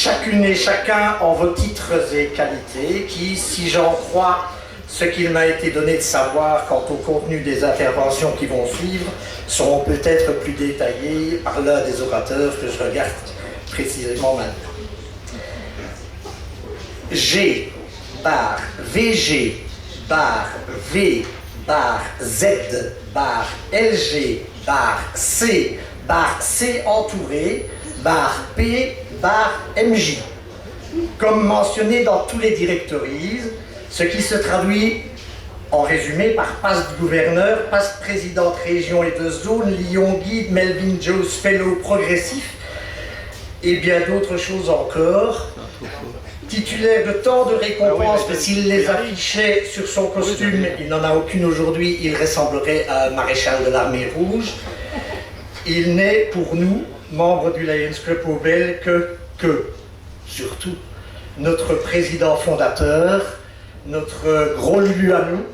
chacune et chacun en vos titres et qualités qui, si j'en crois ce qu'il m'a été donné de savoir quant au contenu des interventions qui vont suivre, seront peut-être plus détaillées par l'un des orateurs que je regarde précisément maintenant. G bar VG bar V bar Z bar LG bar C entouré bar P bar MJ, comme mentionné dans tous les directories, ce qui se traduit en résumé par passe de gouverneur, passe président de région et de zone, Lyon guide, Melvin Jones fellow progressif et bien d'autres choses encore. Titulaire de tant de récompenses que s'il les affichait sur son costume, il n'en a aucune aujourd'hui, il ressemblerait à un maréchal de l'armée rouge. Il n'est pour nous, membres du Lions Club Aubel, que, surtout, notre président fondateur, notre gros Lulu à nous.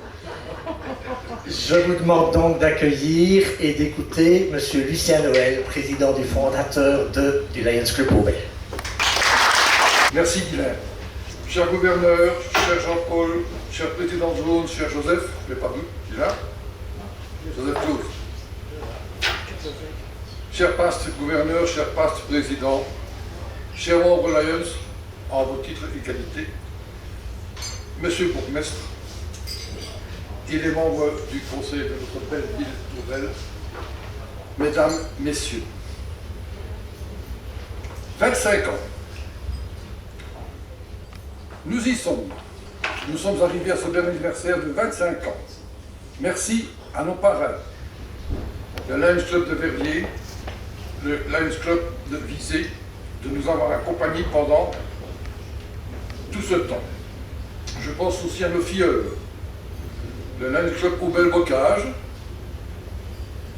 Je vous demande donc d'accueillir et d'écouter M. Lucien Noël, président du fondateur du Lions Club Aubel. Merci Guylaine. Cher gouverneur, cher Jean-Paul, cher président de zone, cher Joseph, je ne l'ai pas vu, il est là. Joseph Claude. Cher pasteur gouverneur, cher pasteur président, chers membres Lions, en vos titres et qualités, monsieur le bourgmestre et les membres du conseil de notre belle ville nouvelle, mesdames, messieurs, 25 ans. Nous y sommes. Nous sommes arrivés à ce bel anniversaire de 25 ans. Merci à nos parrains, le Lions Club de Verviers, le Lions Club de Visé, de nous avoir accompagnés pendant tout ce temps. Je pense aussi à nos filleuls, le Lions Club Aubel-Bocage,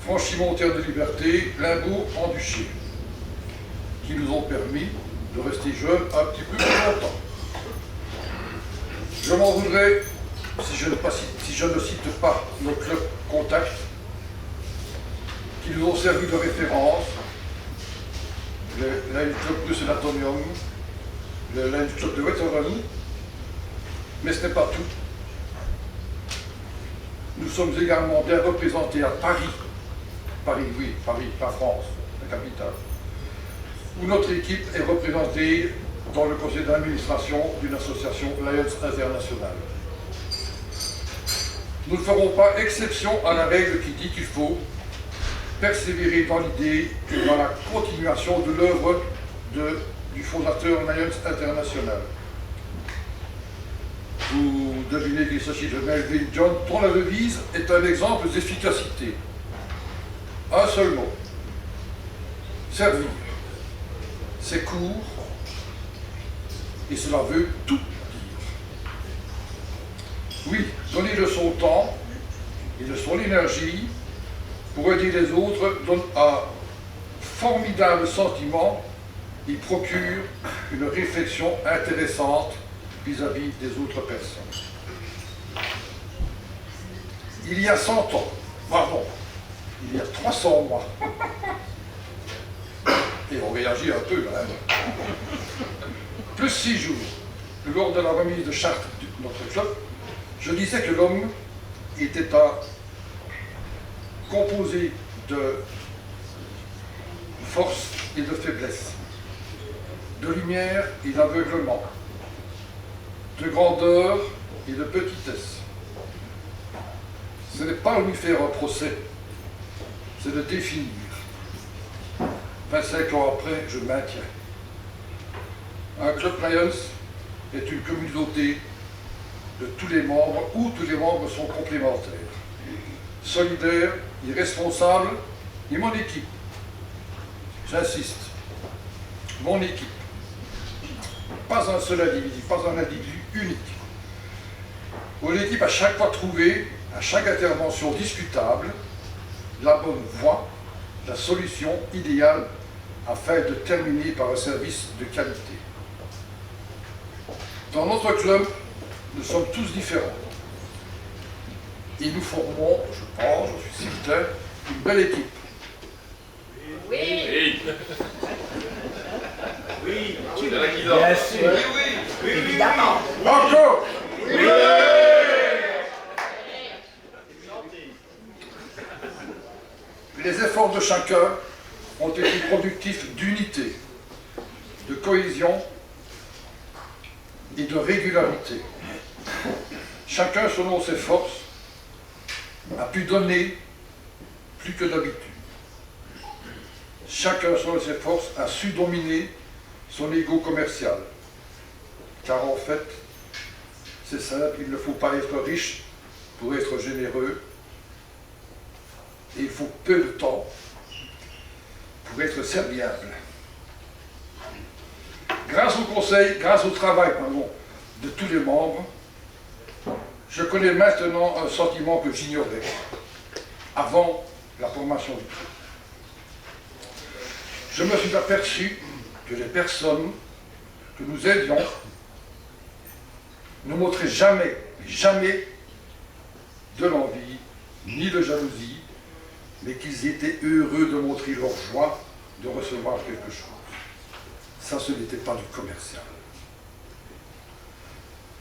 Franchimont-Terre de Liberté, Limbourg en Duché, qui nous ont permis de rester jeunes un petit peu plus longtemps. Je m'en voudrais si je ne cite pas nos clubs contacts qui nous ont servi de référence, le Lions Club de Sénatonium, le Lions Club de Wetteren, mais ce n'est pas tout. Nous sommes également bien représentés à Paris, oui, Paris, la France, la capitale, où notre équipe est représentée dans le conseil d'administration d'une association Lions International. Nous ne ferons pas exception à la règle qui dit qu'il faut persévérer dans l'idée et dans la continuation de l'œuvre du fondateur Lions International. Vous devinez qu'il s'agit de Melvin Jones, dont la devise est un exemple d'efficacité. Un seul mot. Servir. C'est court et cela veut tout dire. Oui, donner de son temps et de son énergie pour aider les autres donne un formidable sentiment et procure une réflexion intéressante vis-à-vis des autres personnes. Il y a 100 ans, pardon, il y a 300 mois, et on réagit un peu quand même, plus 6 jours, lors de la remise de charte de notre club, je disais que l'homme était composé de force et de faiblesse, de lumière et d'aveuglement, de grandeur et de petitesse. Ce n'est pas lui faire un procès, c'est le définir. 25 ans après, je maintiens. Un club Lions est une communauté de tous les membres, où tous les membres sont complémentaires, solidaires, irresponsables, et mon équipe. J'insiste, mon équipe. Pas un seul individu, pas un individu unique. Mon équipe a chaque fois trouvé, à chaque intervention discutable, la bonne voie, la solution idéale afin de terminer par un service de qualité. Dans notre club, nous sommes tous différents. Et nous formons, je pense, je suis certain, une belle équipe. Oui. Oui, Bien sûr. Évidemment. Encore. Les efforts de chacun ont été productifs d'unité, de cohésion et de régularité. Chacun, selon ses forces, a pu donner plus que d'habitude. Chacun, selon ses forces, a su dominer son ego commercial. Car en fait, c'est simple, il ne faut pas être riche pour être généreux. Et il faut peu de temps pour être serviable. Grâce au conseil, grâce au travail de tous les membres, je connais maintenant un sentiment que j'ignorais avant la formation du club. Je me suis aperçu que les personnes que nous aidions ne montraient jamais de l'envie ni de jalousie, mais qu'ils étaient heureux de montrer leur joie de recevoir quelque chose. Ça, ce n'était pas du commercial.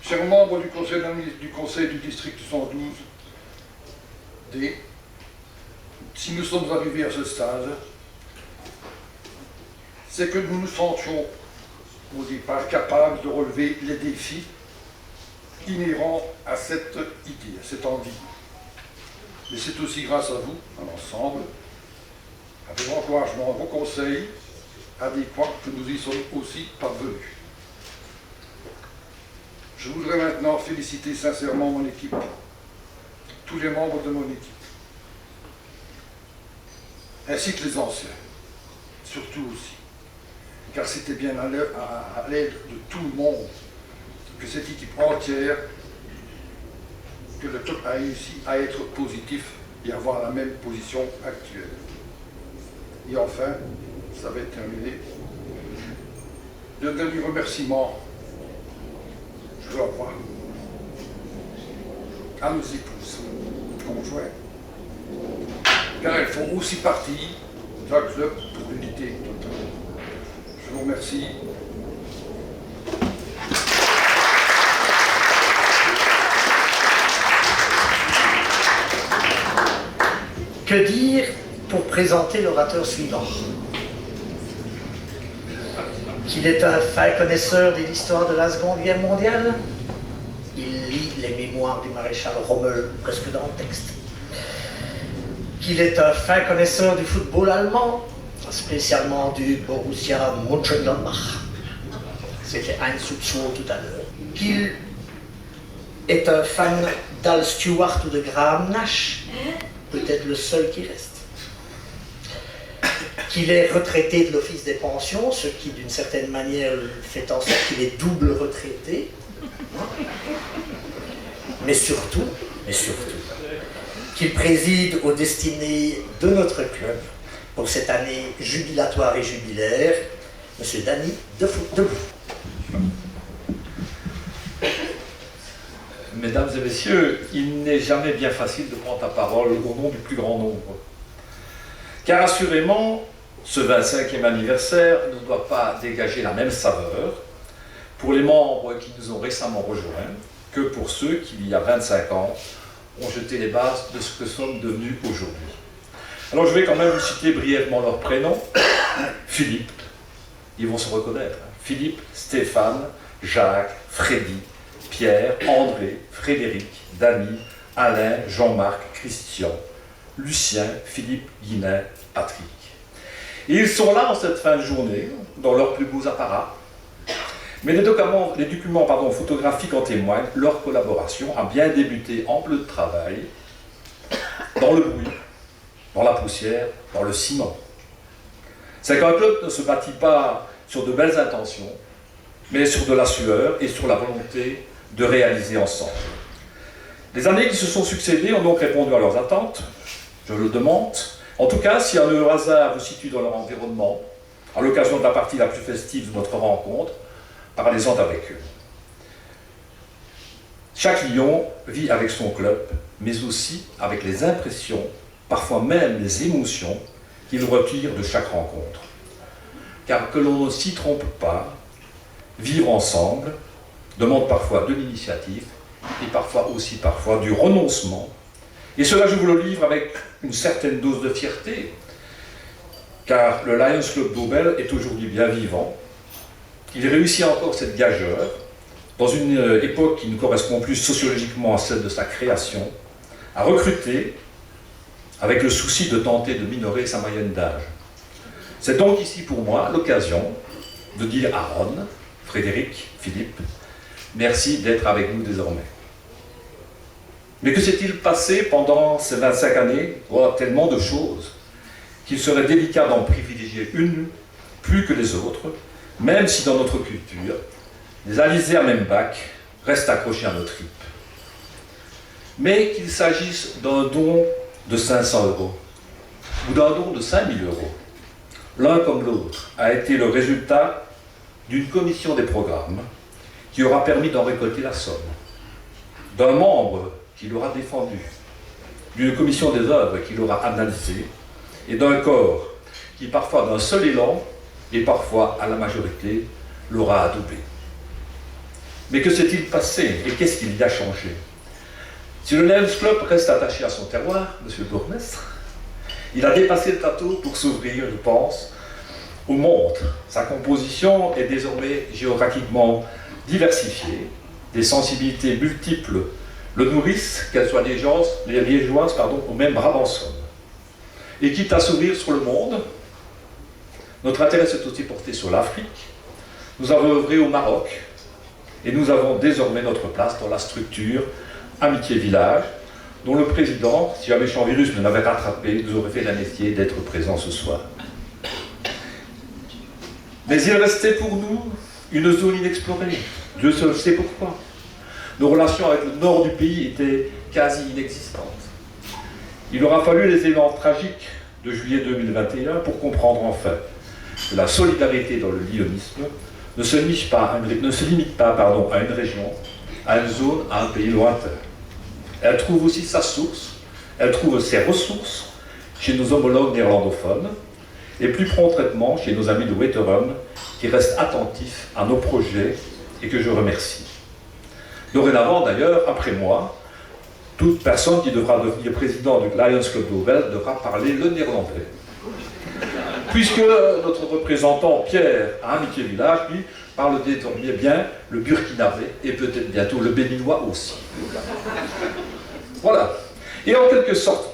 Chers membres du conseil du district 112D, si nous sommes arrivés à ce stade, c'est que nous nous sentions au départ capables de relever les défis inhérents à cette idée, à cette envie. Mais c'est aussi grâce à vous, à l'ensemble, avec l'encouragement, vos conseils adéquats, que nous y sommes aussi parvenus. Je voudrais maintenant féliciter sincèrement mon équipe, tous les membres de mon équipe, ainsi que les anciens, surtout aussi, car c'était bien à l'aide de tout le monde que cette équipe entière, que le club a réussi à être positif et avoir la même position actuelle. Et enfin, ça va être terminé, le dernier remerciement, je veux avoir à nos épouses, conjoints, car elles font aussi partie d'un club pour l'unité totale. Je vous remercie. Que dire pour présenter l'orateur suivant? Qu'il est un fin connaisseur de l'histoire de la Seconde Guerre mondiale. Il lit les mémoires du maréchal Rommel presque dans le texte. Qu'il est un fin connaisseur du football allemand, spécialement du Borussia Mönchengladbach. C'était Heinz Subso tout à l'heure. Qu'il est un fan d'Al Stewart ou de Graham Nash, peut-être le seul qui reste. Qu'il est retraité de l'Office des pensions, ce qui d'une certaine manière fait en sorte qu'il est double retraité. Mais surtout, qu'il préside aux destinées de notre club pour cette année jubilatoire et jubilaire, M. Danny Debout. Mesdames et messieurs, il n'est jamais bien facile de prendre la parole au nom du plus grand nombre. Car assurément, ce 25e anniversaire ne doit pas dégager la même saveur pour les membres qui nous ont récemment rejoints que pour ceux qui, il y a 25 ans, ont jeté les bases de ce que sommes devenus aujourd'hui. Alors je vais quand même vous citer brièvement leurs prénoms. Philippe, ils vont se reconnaître. Philippe, Stéphane, Jacques, Freddy, Pierre, André, Frédéric, Dany, Alain, Jean-Marc, Christian, Lucien, Philippe, Guinet, Patrick. Et ils sont là en cette fin de journée, dans leurs plus beaux apparats. Mais les documents photographiques en témoignent, leur collaboration a bien débuté en bleu de travail, dans le bruit, dans la poussière, dans le ciment. C'est qu'un club ne se bâtit pas sur de belles intentions, mais sur de la sueur et sur la volonté de réaliser ensemble. Les années qui se sont succédées ont donc répondu à leurs attentes, je le demande. En tout cas, si un heureux hasard vous situe dans leur environnement, à l'occasion de la partie la plus festive de notre rencontre, parlez-en avec eux. Chaque lion vit avec son club, mais aussi avec les impressions, parfois même les émotions, qu'il retire de chaque rencontre. car que l'on ne s'y trompe pas, vivre ensemble demande parfois de l'initiative et parfois du renoncement. Et cela, je vous le livre avec une certaine dose de fierté, car le Lions Club d'Aubel est aujourd'hui bien vivant. Il réussit encore cette gageure, dans une époque qui ne correspond plus sociologiquement à celle de sa création, à recruter avec le souci de tenter de minorer sa moyenne d'âge. C'est donc ici pour moi l'occasion de dire à Ron, Frédéric, Philippe, merci d'être avec nous désormais. Mais que s'est-il passé pendant ces 25 années? Oh, tellement de choses qu'il serait délicat d'en privilégier une plus que les autres, même si dans notre culture, les alizés à même bac restent accrochés à nos tripes. Mais qu'il s'agisse d'un don de 500 € ou d'un don de 5 000 €, l'un comme l'autre a été le résultat d'une commission des programmes qui aura permis d'en récolter la somme, d'un membre qui l'aura défendu, d'une commission des œuvres qui l'aura analysé, et d'un corps qui, parfois d'un seul élan, et parfois à la majorité, l'aura adoubé. Mais que s'est-il passé et qu'est-ce qu'il y a changé? Si le Lions Club reste attaché à son terroir, monsieur le bourgmestre, il a dépassé le plateau pour s'ouvrir, je pense, au monde. Sa composition est désormais géographiquement diversifiée, des sensibilités multiples le nourrissent, qu'elles soient liégeoises ou même brabançonnes. Et quitte à s'ouvrir sur le monde, notre intérêt s'est aussi porté sur l'Afrique. Nous avons œuvré au Maroc et nous avons désormais notre place dans la structure Amitié Village, dont le président, si un méchant virus ne l'avait rattrapé, nous aurait fait l'amitié d'être présent ce soir. Mais il restait pour nous une zone inexplorée. Dieu seul sait pourquoi. Nos relations avec le nord du pays étaient quasi inexistantes. Il aura fallu les événements tragiques de juillet 2021 pour comprendre enfin que la solidarité dans le lyonisme ne se limite pas à une région, à une zone, à un pays lointain. Elle trouve aussi sa source, elle trouve ses ressources chez nos homologues néerlandophones et plus promptement chez nos amis de Weterum qui restent attentifs à nos projets et que je remercie. Dorénavant d'ailleurs, après moi, toute personne qui devra devenir président du Lions Club d'Aubel devra parler le néerlandais. Puisque notre représentant Pierre à Amitié Village, lui, parle désormais bien le burkinabé et peut-être bientôt le béninois aussi. Voilà. Et en quelque sorte,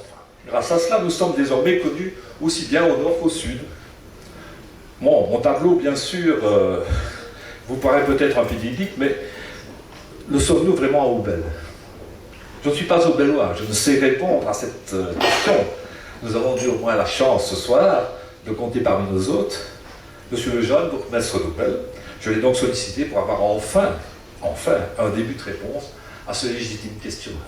grâce à cela, nous sommes désormais connus aussi bien au nord qu'au sud. Bon, mon tableau, bien sûr, vous paraît peut-être un peu idyllique, mais le sommes-nous vraiment à Aubel? Je ne suis pas aubellois, je ne sais répondre à cette question. Nous avons eu au moins la chance ce soir de compter parmi nos hôtes Monsieur le jeune bourgmestre d'Aubel. Je l'ai donc sollicité pour avoir enfin un début de réponse à ce légitime questionnement.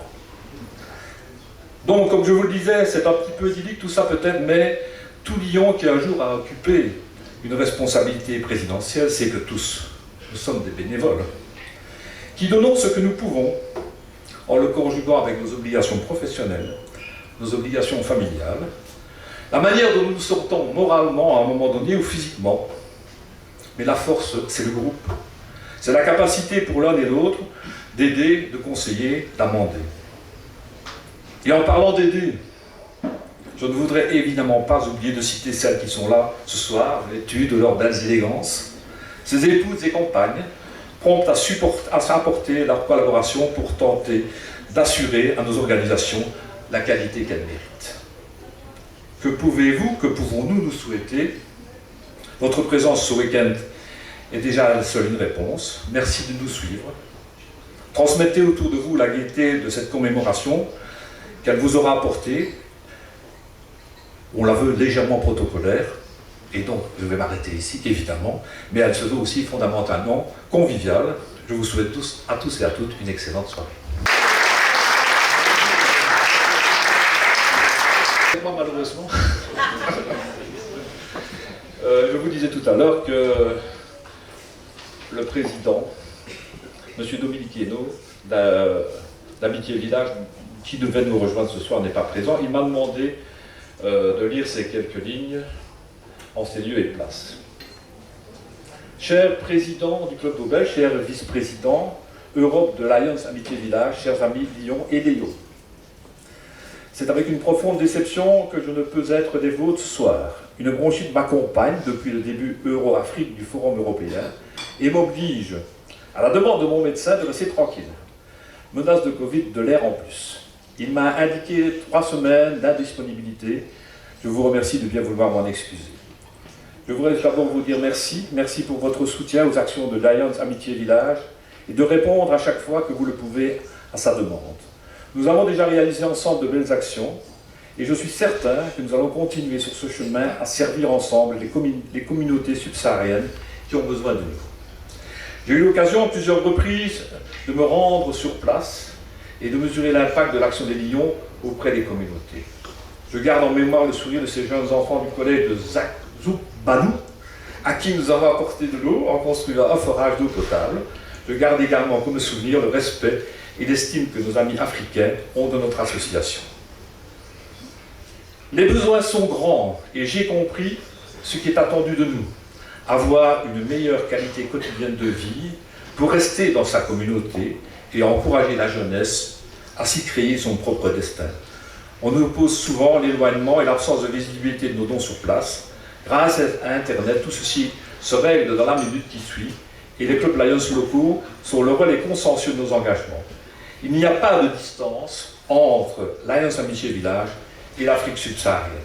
Donc, comme je vous le disais, c'est un petit peu idyllique tout ça peut-être, mais tout lion qui un jour a occupé une responsabilité présidentielle, c'est que tous, nous sommes des bénévoles, qui donnons ce que nous pouvons, en le conjuguant avec nos obligations professionnelles, nos obligations familiales, la manière dont nous nous sortons moralement à un moment donné ou physiquement. Mais la force, c'est le groupe. C'est la capacité pour l'un et l'autre d'aider, de conseiller, d'amender. Et en parlant d'aider, je ne voudrais évidemment pas oublier de citer celles qui sont là ce soir, vêtues de leurs belles élégances, ces épouses et compagnes, promptes à s'apporter leur collaboration pour tenter d'assurer à nos organisations la qualité qu'elles méritent. Que pouvez-vous, que pouvons-nous nous souhaiter? Votre présence ce week-end est déjà la seule une réponse. Merci de nous suivre. Transmettez autour de vous la gaieté de cette commémoration qu'elle vous aura apportée. On la veut légèrement protocolaire, et donc je vais m'arrêter ici, évidemment, mais elle se veut aussi fondamentalement conviviale. Je vous souhaite à tous et à toutes une excellente soirée. Malheureusement, je vous disais tout à l'heure que le président, M. Dominique Hénaud, d'Amitié Village, qui devait nous rejoindre ce soir, n'est pas présent. Il m'a demandé de lire ces quelques lignes en ces lieux et places. Cher président du Club d'Aubel, cher vice-président Europe de Lions Amitié Village, chers amis Lyon et Léo. C'est avec une profonde déception que je ne peux être des vôtres ce soir. Une bronchite m'accompagne depuis le début Euro-Afrique du Forum européen et m'oblige, à la demande de mon médecin, de rester tranquille. Menace de Covid de l'air en plus. Il m'a indiqué 3 semaines d'indisponibilité. Je vous remercie de bien vouloir m'en excuser. Je voudrais d'abord vous dire merci. Merci pour votre soutien aux actions de Lions Amitié Village et de répondre à chaque fois que vous le pouvez à sa demande. Nous avons déjà réalisé ensemble de belles actions et je suis certain que nous allons continuer sur ce chemin à servir ensemble les communautés subsahariennes qui ont besoin de nous. J'ai eu l'occasion à plusieurs reprises de me rendre sur place et de mesurer l'impact de l'action des Lions auprès des communautés. Je garde en mémoire le sourire de ces jeunes enfants du collège de Zoubanou, à qui nous avons apporté de l'eau en construisant un forage d'eau potable. Je garde également comme souvenir le respect et l'estime que nos amis africains ont de notre association. Les besoins sont grands et j'ai compris ce qui est attendu de nous. Avoir une meilleure qualité quotidienne de vie pour rester dans sa communauté et encourager la jeunesse à s'y créer son propre destin. On nous oppose souvent l'éloignement et l'absence de visibilité de nos dons sur place. Grâce à Internet, tout ceci se règle dans la minute qui suit et les clubs Lions locaux sont le relais consciencieux de nos engagements. Il n'y a pas de distance entre Lions Amitié Village et l'Afrique subsaharienne.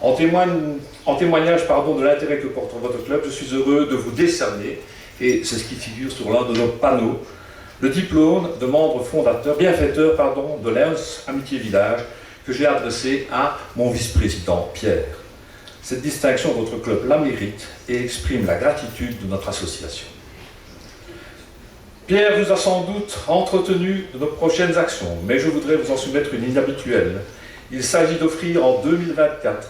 En témoignage de l'intérêt que porte votre club, je suis heureux de vous décerner, et c'est ce qui figure sur l'un de nos panneaux, le diplôme de membre fondateur, bienfaiteur de Lions Amitié Village, que j'ai adressé à mon vice-président Pierre. Cette distinction, votre club la mérite et exprime la gratitude de notre association. Pierre vous a sans doute entretenu de nos prochaines actions, mais je voudrais vous en soumettre une inhabituelle. Il s'agit d'offrir en 2024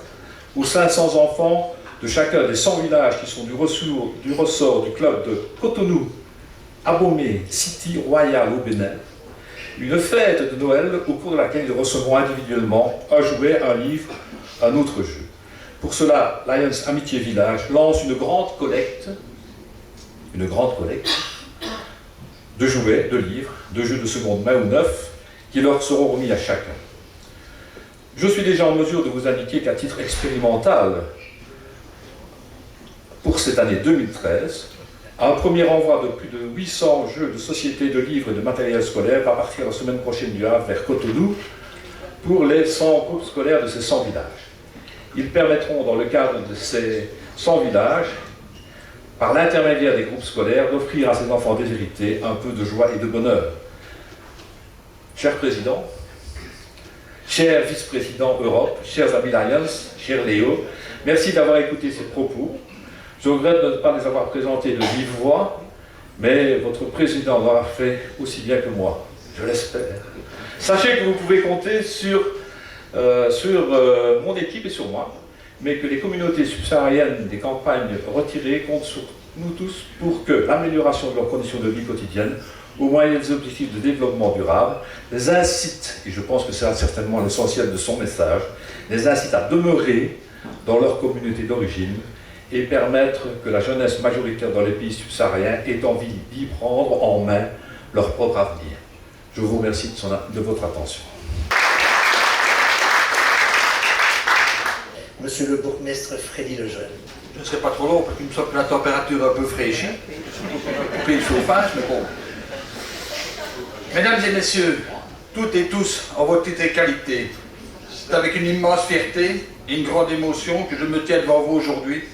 aux 500 enfants de chacun des 100 villages qui sont du ressort du club de Cotonou, Abomey, City Royal au Bénin, une fête de Noël au cours de laquelle ils recevront individuellement un jouet, un livre, un autre jeu. Pour cela, Lions Amitié Village lance une grande collecte de jouets, de livres, de jeux de seconde main ou neufs qui leur seront remis à chacun. Je suis déjà en mesure de vous indiquer qu'à titre expérimental, pour cette année 2013, un premier envoi de plus de 800 jeux de société, de livres et de matériel scolaire va partir la semaine prochaine du Havre vers Cotonou pour les 100 groupes scolaires de ces 100 villages. Ils permettront, dans le cadre de ces 100 villages, par l'intermédiaire des groupes scolaires, d'offrir à ces enfants déshérités un peu de joie et de bonheur. Cher Président, cher Vice-président Europe, chers amis Lions, cher Léo, merci d'avoir écouté ces propos. Je regrette de ne pas les avoir présentés de vive voix, mais votre Président l'aura fait aussi bien que moi, je l'espère. Sachez que vous pouvez compter sur mon équipe et sur moi, mais que les communautés subsahariennes des campagnes retirées comptent sur nous tous pour que l'amélioration de leurs conditions de vie quotidiennes, au moyen des objectifs de développement durable, les incite, et je pense que c'est certainement l'essentiel de son message, les incite à demeurer dans leur communauté d'origine et permettre que la jeunesse majoritaire dans les pays subsahariens ait envie d'y prendre en main leur propre avenir. Je vous remercie de votre attention. Monsieur le bourgmestre Freddy Lejeune. Je ne serai pas trop long parce qu'il me semble que la température est un peu fraîchie. Couper le chauffage, mais bon. Mesdames et messieurs, toutes et tous en votre titre et qualité, c'est avec une immense fierté et une grande émotion que je me tiens devant vous aujourd'hui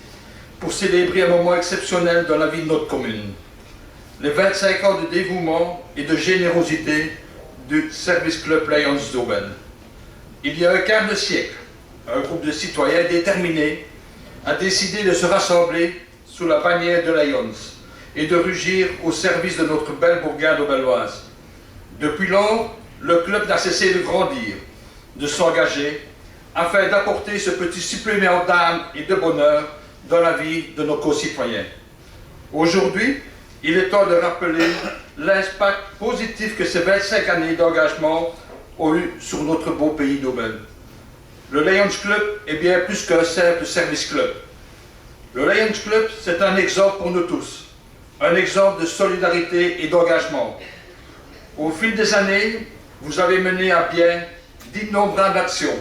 pour célébrer un moment exceptionnel dans la vie de notre commune. Les 25 ans de dévouement et de générosité du Service Club Lions d'Aubel. Il y a un quart de siècle, un groupe de citoyens déterminés a décidé de se rassembler sous la bannière de Lions et de rugir au service de notre belle bourgade aubeloise. Depuis lors, le club n'a cessé de grandir, de s'engager, afin d'apporter ce petit supplément d'âme et de bonheur dans la vie de nos concitoyens. Aujourd'hui, il est temps de rappeler l'impact positif que ces 25 années d'engagement ont eu sur notre beau pays d'Aubel. Le Lions Club est bien plus qu'un simple service club. Le Lions Club, c'est un exemple pour nous tous, un exemple de solidarité et d'engagement. Au fil des années, vous avez mené à bien d'innombrables actions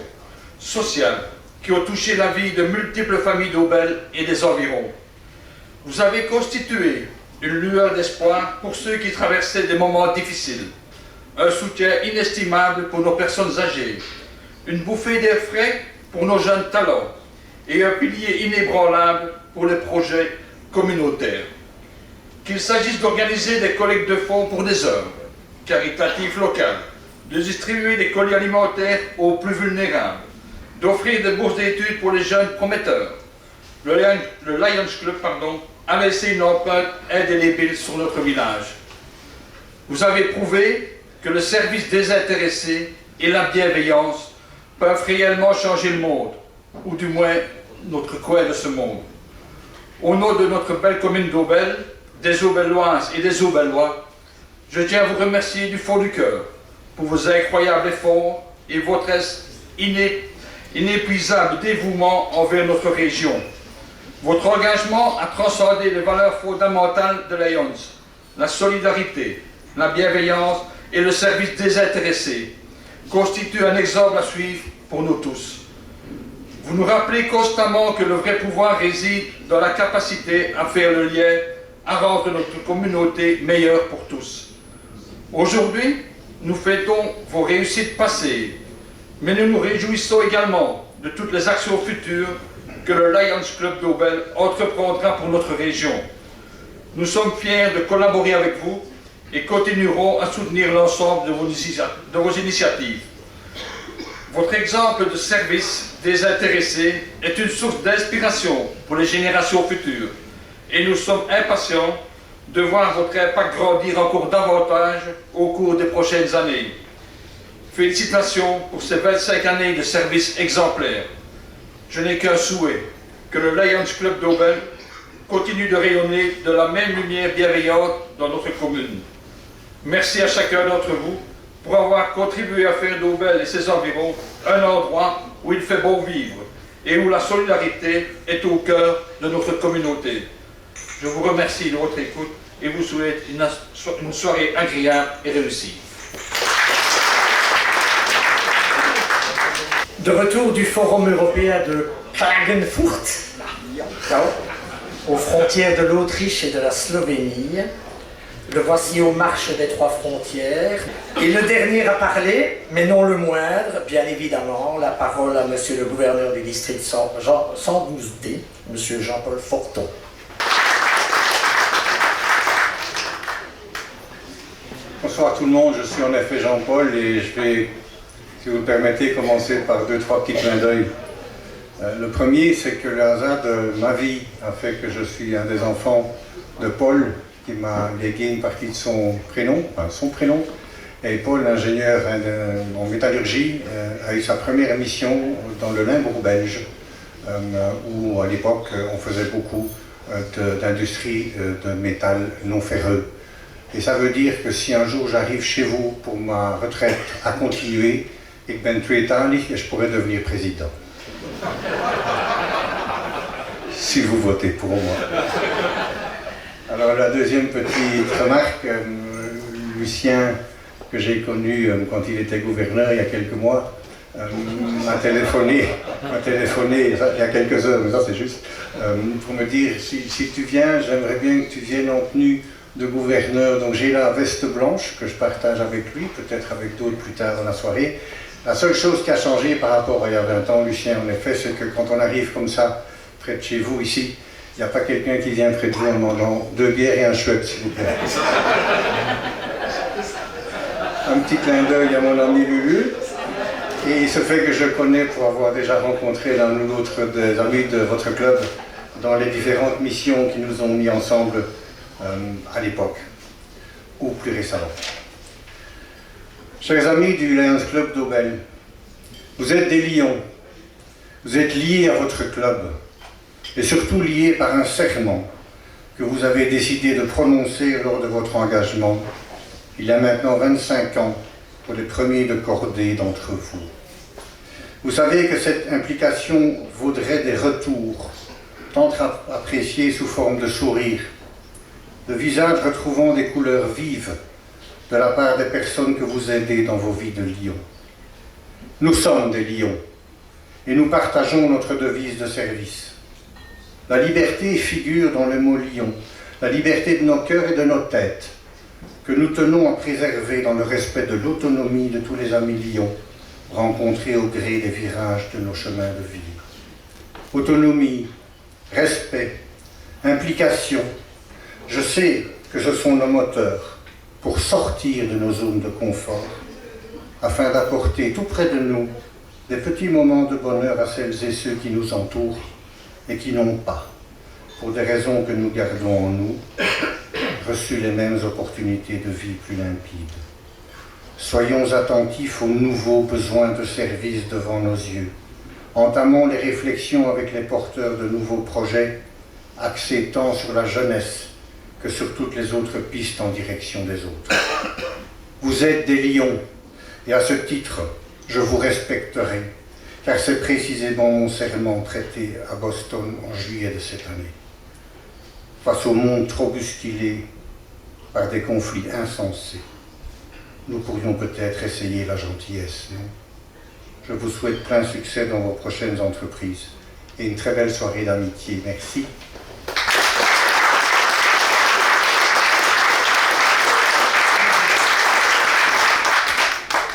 sociales qui ont touché la vie de multiples familles d'Aubel et des environs. Vous avez constitué une lueur d'espoir pour ceux qui traversaient des moments difficiles, un soutien inestimable pour nos personnes âgées, une bouffée d'air frais pour nos jeunes talents et un pilier inébranlable pour les projets communautaires. Qu'il s'agisse d'organiser des collectes de fonds pour des œuvres caritatives locales, de distribuer des colis alimentaires aux plus vulnérables, d'offrir des bourses d'études pour les jeunes prometteurs, le Lions Club a laissé une empreinte indélébile sur notre village. Vous avez prouvé que le service désintéressé et la bienveillance peuvent réellement changer le monde, ou du moins notre coin de ce monde. Au nom de notre belle commune d'Aubel, des Aubelloises et des Aubellois, je tiens à vous remercier du fond du cœur pour vos incroyables efforts et votre inépuisable dévouement envers notre région. Votre engagement a transcendé les valeurs fondamentales de Lions, la solidarité, la bienveillance et le service désintéressé, constitue un exemple à suivre pour nous tous. Vous nous rappelez constamment que le vrai pouvoir réside dans la capacité à faire le lien, à rendre notre communauté meilleure pour tous. Aujourd'hui, nous fêtons vos réussites passées, mais nous nous réjouissons également de toutes les actions futures que le Lions Club d'Aubel entreprendra pour notre région. Nous sommes fiers de collaborer avec vous et continuerons à soutenir l'ensemble de vos initiatives. Votre exemple de service désintéressé est une source d'inspiration pour les générations futures et nous sommes impatients de voir votre impact grandir encore davantage au cours des prochaines années. Félicitations pour ces 25 années de service exemplaire. Je n'ai qu'un souhait, que le Lions Club d'Aubel continue de rayonner de la même lumière bienveillante dans notre commune. Merci à chacun d'entre vous pour avoir contribué à faire d'Aubel et ses environs un endroit où il fait bon vivre et où la solidarité est au cœur de notre communauté. Je vous remercie de votre écoute et vous souhaite une soirée agréable et réussie. De retour du Forum européen de Klagenfurt, aux frontières de l'Autriche et de la Slovénie. Le voici aux marches des trois frontières. Et le dernier à parler, mais non le moindre, bien évidemment, la parole à monsieur le gouverneur du district 112D, monsieur Jean-Paul Forton. Bonsoir tout le monde, je suis en effet Jean-Paul et je vais, si vous le permettez, commencer par 2-3 petits clins d'œil. Le premier, c'est que le hasard de ma vie a fait que je suis un des enfants de Paul, qui m'a légué une partie de son prénom. Et Paul, ingénieur en métallurgie, a eu sa première émission dans le Limbourg belge, où à l'époque on faisait beaucoup d'industrie de métal non ferreux. Et ça veut dire que si un jour j'arrive chez vous pour ma retraite à continuer, ik ben tweetalig et je pourrais devenir président. Si vous votez pour moi. Alors la deuxième petite remarque, Lucien, que j'ai connu quand il était gouverneur il y a quelques mois, m'a téléphoné il y a quelques heures, mais ça c'est juste, pour me dire si tu viens, j'aimerais bien que tu viennes en tenue de gouverneur. Donc j'ai la veste blanche que je partage avec lui, peut-être avec d'autres plus tard dans la soirée. La seule chose qui a changé par rapport à il y a 20 ans, Lucien, en effet, c'est que quand on arrive comme ça, près de chez vous, ici, il n'y a pas quelqu'un qui vient près de vous en demandant 2 bières et un chouette, s'il vous plaît. Un petit clin d'œil à mon ami Lulu. Et il se fait que je connais pour avoir déjà rencontré l'un ou l'autre des amis de votre club dans les différentes missions qui nous ont mis ensemble à l'époque, ou plus récemment. Chers amis du Lions Club d'Aubel, vous êtes des lions, vous êtes liés à votre club, et surtout liés par un serment que vous avez décidé de prononcer lors de votre engagement, il y a maintenant 25 ans, pour les premiers de cordée d'entre vous. Vous savez que cette implication vaudrait des retours tant apprécié sous forme de sourire, de visages retrouvant des couleurs vives de la part des personnes que vous aidez dans vos vies de lions. Nous sommes des lions et nous partageons notre devise de service. La liberté figure dans le mot lion, la liberté de nos cœurs et de nos têtes, que nous tenons à préserver dans le respect de l'autonomie de tous les amis lions rencontrés au gré des virages de nos chemins de vie. Autonomie, respect, implication, je sais que ce sont nos moteurs pour sortir de nos zones de confort, afin d'apporter tout près de nous des petits moments de bonheur à celles et ceux qui nous entourent et qui n'ont pas, pour des raisons que nous gardons en nous, reçu les mêmes opportunités de vie plus limpides. Soyons attentifs aux nouveaux besoins de service devant nos yeux. Entamons les réflexions avec les porteurs de nouveaux projets, axés tant sur la jeunesse que sur toutes les autres pistes en direction des autres. Vous êtes des lions, et à ce titre, je vous respecterai, car c'est précisément mon serment prêté à Boston en juillet de cette année. Face au monde trop bousculé par des conflits insensés, nous pourrions peut-être essayer la gentillesse, non? Je vous souhaite plein succès dans vos prochaines entreprises et une très belle soirée d'amitié. Merci.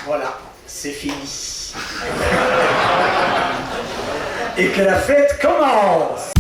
Voilà, c'est fini. Et que la fête commence!